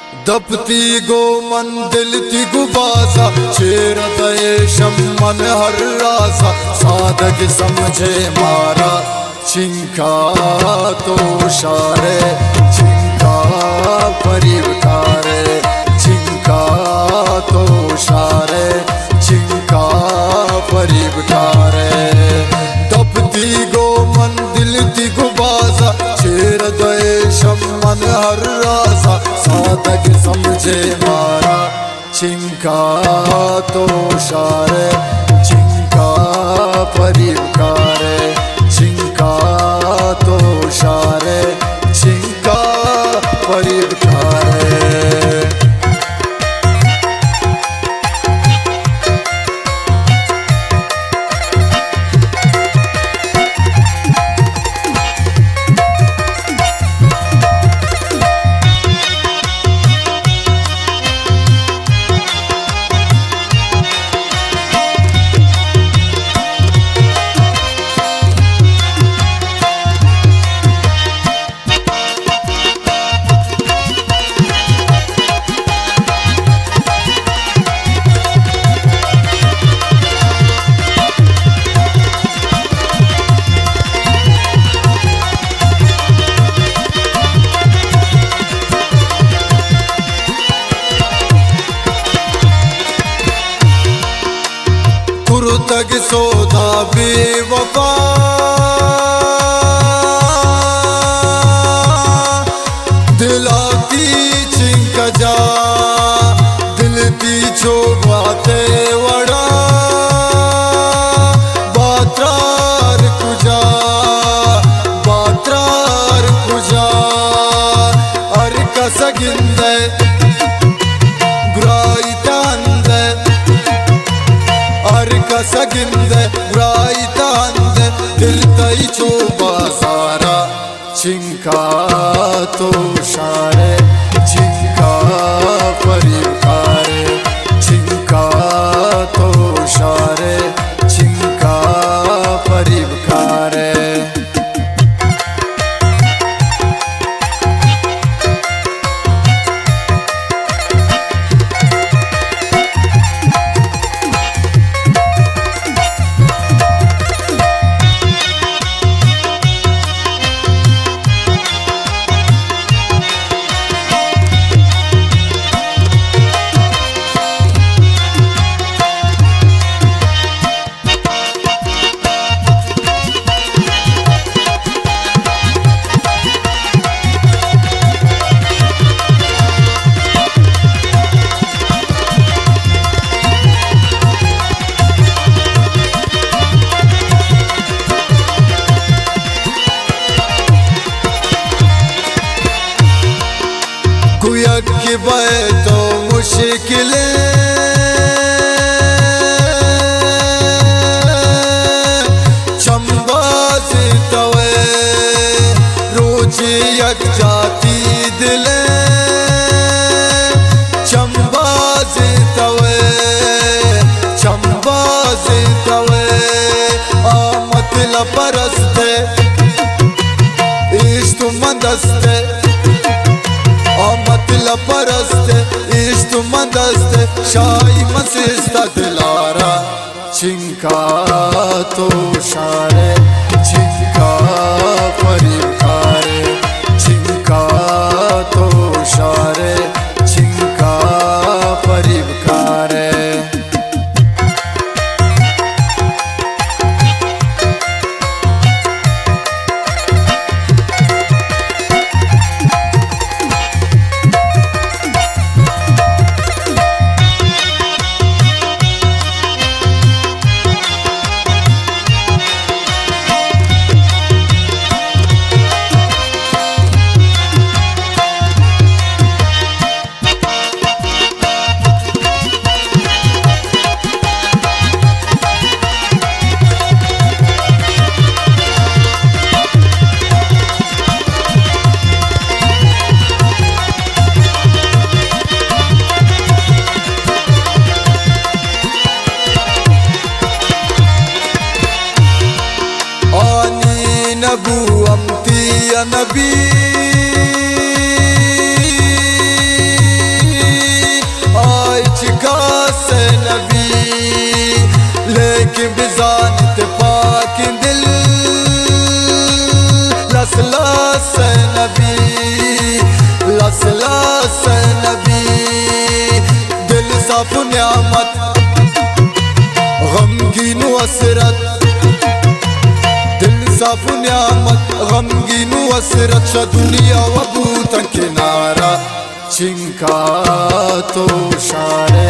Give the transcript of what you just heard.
दपती गो मंदिलती गुबासा शेर दये शम्मन हर रासा साधक समझे मारा चिंका तो शारे चिंका परी उतारे चिंका तो शारे चिंका परी उतारे दपती गो मंदिलती गुबासा शेर दये शम्मन हर रासा साधक समझे मारा चिंका तो शारे चिंका परी उतारे चिंका तो शारे चिंका परी उतारे। तग सोदा बेवफा दिलाती चिंक जा दिल पीछो बाते वड़ा बात्रार कुजा अर कसगिंदे सगिंदे रायतांदे दिल तई चोबा सारा चिंका तो शारे चिंका परी उतारे चिंका तो शारे चिंका परी उतारे। कुयक की तो मुश्किलें चंबाज तवे रोज यक जाती दिले चंबाज तवे मतलब परस्ते इश्क मंदस्ते मतलब परस्ते इश्क मंदस्ते शाही मसिस्ता दिलारा चिंका तो शारे चिंका परी उतारे चिंका तो शारे चिंका परी उतारे। गमगीन असरत दिल साफ न्यामत गमगीन असरत श दुनिया व भूत किनारा चिंका तो शारे